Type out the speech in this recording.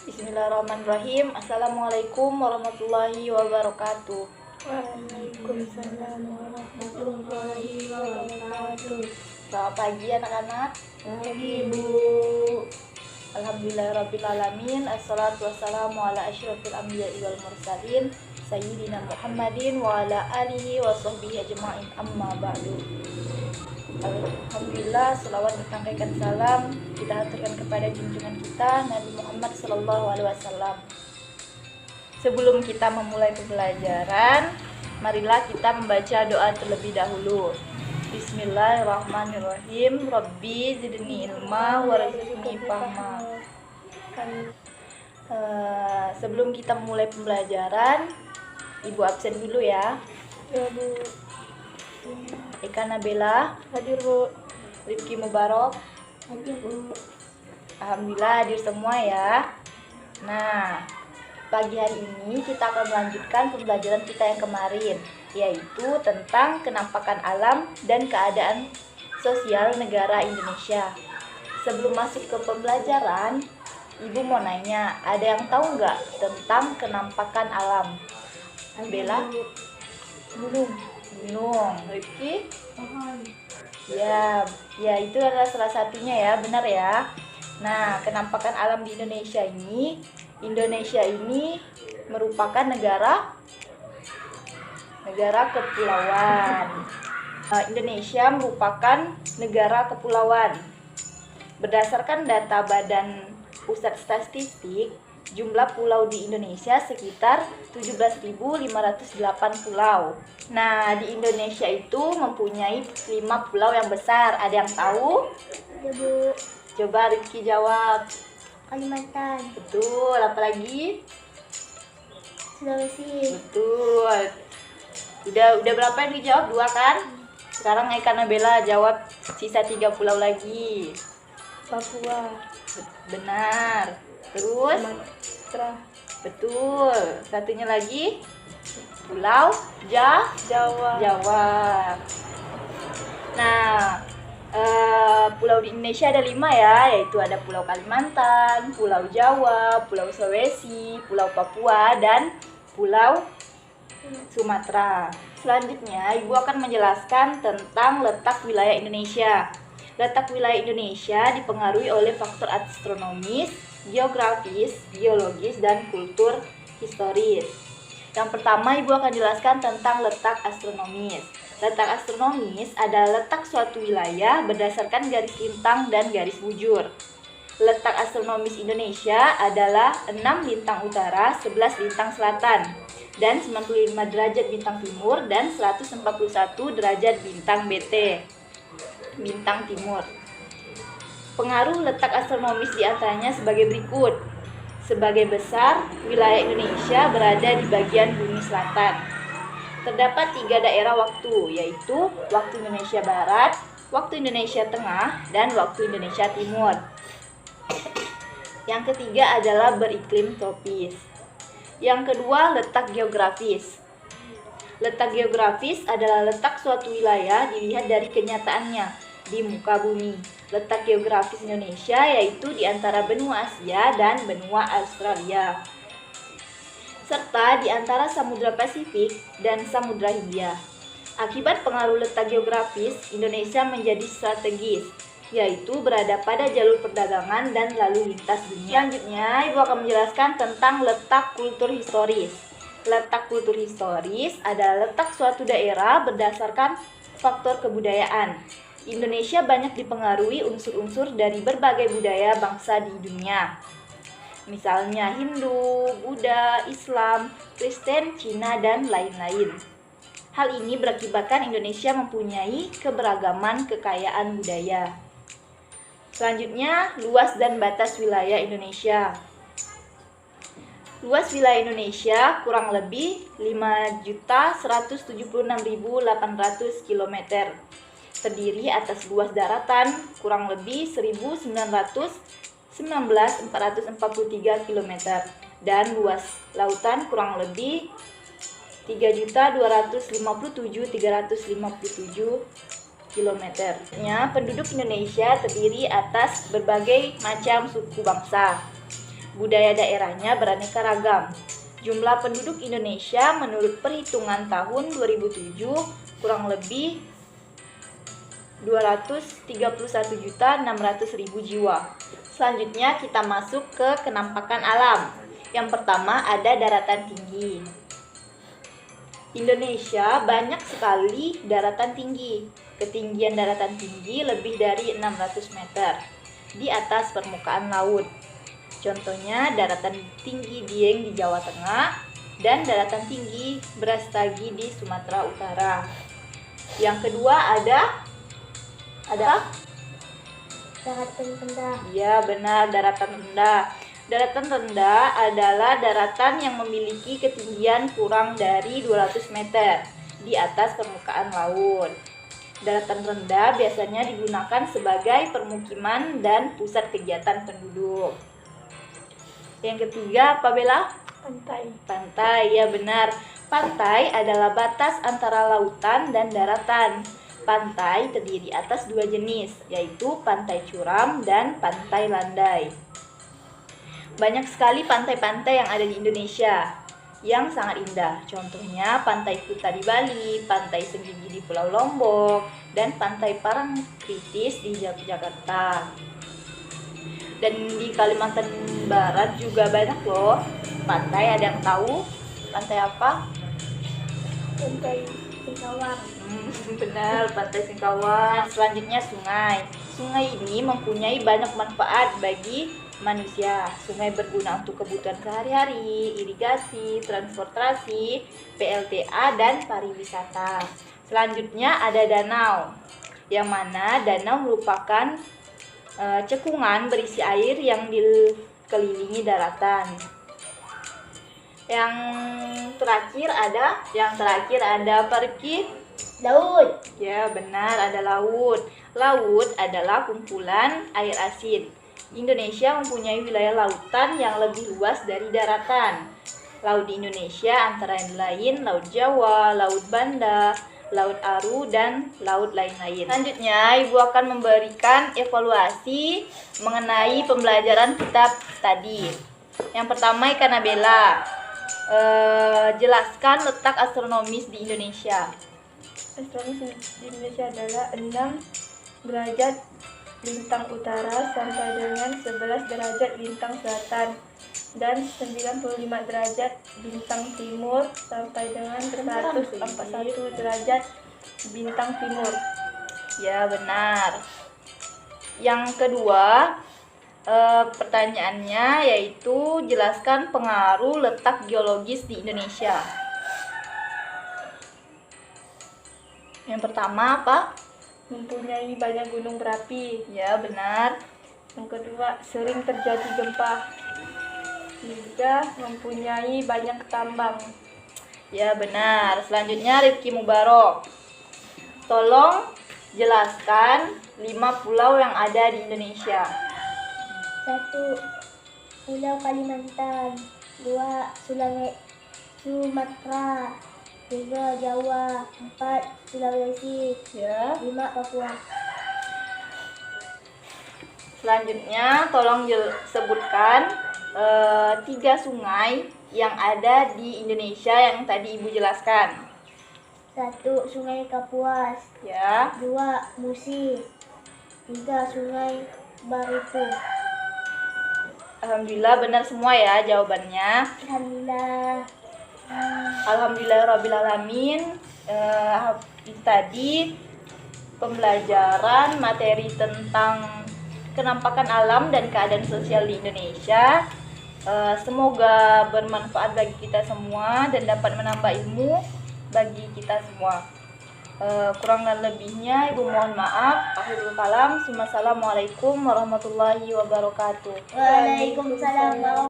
Bismillahirrahmanirrahim. Assalamualaikum warahmatullahi wabarakatuh. Waalaikumsalam warahmatullahi wabarakatuh. Selamat pagi anak-anak. Pagi Bu. Alhamdulillahirrabbilalamin. Assalatu wassalamu ala asyrafil anbiya'i wal mursalin Sayyidina Muhammadin wa ala alihi wa sahbihi ajma'in, amma ba'du. Alhamdulillah, selawat bertangkaikan salam kita haturkan kepada junjungan kita Nabi Muhammad SAW. Sebelum kita memulai pembelajaran, marilah kita membaca doa terlebih dahulu. Bismillahirrahmanirrahim. Rabbi zidni ilma warzuqni fahma. Sebelum kita memulai pembelajaran, Ibu absen dulu ya. Ya Bu. Eka Nabila Hadir Bu. Rifki Mubarok. Hadir Bu. Alhamdulillah hadir semua ya. Nah, pagi hari ini kita akan melanjutkan pembelajaran kita yang kemarin, yaitu tentang kenampakan alam dan keadaan sosial negara Indonesia. Sebelum masuk ke pembelajaran, Ibu mau nanya, ada yang tahu nggak tentang kenampakan alam? Bella? Gunung. Gunung. Rifki? Pohon. Ya itu adalah salah satunya ya, benar ya. Nah, kenampakan alam di Indonesia ini merupakan negara kepulauan. Indonesia merupakan negara kepulauan. Berdasarkan data Badan Pusat Statistik, jumlah pulau di Indonesia sekitar 17.508 pulau. Nah, di Indonesia itu mempunyai 5 pulau yang besar. Ada yang tahu? Ya Bu. Coba Rifki jawab. Kalimantan. Betul. Apalagi? Sulawesi. Betul. Udah berapa yang dijawab? 2 kan? Sekarang Eka Nabila jawab sisa 3 pulau lagi. Papua. Benar. Terus? Sumatera. Betul. Satunya lagi? Pulau Jawa. Nah, pulau di Indonesia ada 5 ya, yaitu ada Pulau Kalimantan, Pulau Jawa, Pulau Sulawesi, Pulau Papua, dan Pulau Sumatera. Selanjutnya, Ibu akan menjelaskan tentang letak wilayah Indonesia. Letak wilayah Indonesia dipengaruhi oleh faktor astronomis, geografis, biologis, dan kultur historis. Yang pertama, Ibu akan jelaskan tentang letak astronomis. Letak astronomis adalah letak suatu wilayah berdasarkan garis lintang dan garis bujur. Letak astronomis Indonesia adalah 6 lintang utara, 11 lintang selatan, dan 95 derajat bintang timur, dan 141 derajat bintang bintang timur. Pengaruh letak astronomis diantaranya sebagai berikut. Sebagai besar, wilayah Indonesia berada di bagian bumi selatan. Terdapat 3 daerah waktu, yaitu waktu Indonesia Barat, waktu Indonesia Tengah, dan waktu Indonesia Timur. Yang ketiga adalah beriklim tropis. Yang kedua, letak geografis. Letak geografis adalah letak suatu wilayah dilihat dari kenyataannya di muka bumi. Letak geografis Indonesia yaitu di antara benua Asia dan benua Australia, serta di antara Samudra Pasifik dan Samudra Hindia. Akibat pengaruh letak geografis, Indonesia menjadi strategis, yaitu berada pada jalur perdagangan dan lalu lintas dunia. Selanjutnya, Ibu akan menjelaskan tentang letak kultur historis. Letak kultur historis adalah letak suatu daerah berdasarkan faktor kebudayaan. Indonesia banyak dipengaruhi unsur-unsur dari berbagai budaya bangsa di dunia. Misalnya Hindu, Buddha, Islam, Kristen, Cina, dan lain-lain. Hal ini berakibatkan Indonesia mempunyai keberagaman kekayaan budaya. Selanjutnya, luas dan batas wilayah Indonesia. Luas wilayah Indonesia kurang lebih 5.176.800 km. Terdiri atas luas daratan kurang lebih 1.919.443 km dan luas lautan kurang lebih 3.257.357 km. Penduduk Indonesia terdiri atas berbagai macam suku bangsa. Budaya daerahnya beraneka ragam. Jumlah penduduk Indonesia menurut perhitungan tahun 2007 kurang lebih 231.600.000 jiwa. Selanjutnya kita masuk ke kenampakan alam. Yang pertama ada daratan tinggi. Indonesia banyak sekali daratan tinggi. Ketinggian daratan tinggi lebih dari 600 meter di atas permukaan laut. Contohnya daratan tinggi Dieng di Jawa Tengah dan daratan tinggi Brastagi di Sumatera Utara. Yang kedua ada Daratan rendah. ya benar, daratan rendah. Daratan rendah adalah daratan yang memiliki ketinggian kurang dari 200 meter di atas permukaan laut. Daratan rendah biasanya digunakan sebagai permukiman dan pusat kegiatan penduduk. Yang ketiga apa, Bella? Pantai. Pantai, ya benar. Pantai adalah batas antara lautan dan daratan. Pantai terdiri atas dua jenis, yaitu pantai curam dan pantai landai. Banyak sekali pantai-pantai yang ada di Indonesia yang sangat indah. Contohnya Pantai Kuta di Bali, Pantai Senggigi di Pulau Lombok, dan Pantai Parangtritis di Yogyakarta. Dan di Kalimantan Barat juga banyak loh pantai. Ada yang tahu pantai apa? Pantai Singkawang. Benar, Pantai Singkawang. Selanjutnya sungai. Sungai ini mempunyai banyak manfaat bagi manusia. Sungai berguna untuk kebutuhan sehari-hari, irigasi, transportasi, PLTA, dan pariwisata. Selanjutnya ada danau, yang mana danau merupakan cekungan berisi air yang dikelilingi daratan. Yang terakhir ada pergi Laut. Ya, benar, ada laut. Laut adalah kumpulan air asin. Indonesia mempunyai wilayah lautan yang lebih luas dari daratan. Laut di Indonesia antara lain Laut Jawa, Laut Banda, Laut Aru, dan laut lain-lain. Selanjutnya, Ibu akan memberikan evaluasi mengenai pembelajaran kita tadi. Yang pertama, Ika Nabela, jelaskan letak astronomis di Indonesia. Astronomi di Indonesia adalah 6 derajat lintang utara sampai dengan 11 derajat lintang selatan dan 95 derajat bintang timur sampai dengan 141 derajat bintang timur. Ya, benar. Yang kedua, pertanyaannya yaitu jelaskan pengaruh letak geologis di Indonesia. Yang pertama apa? Mempunyai banyak gunung berapi. Ya, benar. Yang kedua, sering terjadi gempa. Tiga, mempunyai banyak tambang. Ya, benar. Selanjutnya Rifki Mubarok. Tolong jelaskan 5 pulau yang ada di Indonesia. 1. Pulau Kalimantan. 2. Sumatera. 3. Jawa. 4. Sulawesi. Ya. 5. Papua. Selanjutnya tolong sebutkan 3 sungai yang ada di Indonesia yang tadi Ibu jelaskan. 1. Sungai Kapuas. Ya. 2. Musi. 3. Sungai Baripu. Alhamdulillah benar semua ya jawabannya. Alhamdulillah. Alhamdulillahirrabbilalamin. Tadi pembelajaran materi tentang kenampakan alam dan keadaan sosial di Indonesia. Semoga bermanfaat bagi kita semua dan dapat menambah ilmu bagi kita semua. Kurang dan lebihnya Ibu mohon maaf. Akhirul kalam. Wassalamualaikum warahmatullahi wabarakatuh. Waalaikumsalam.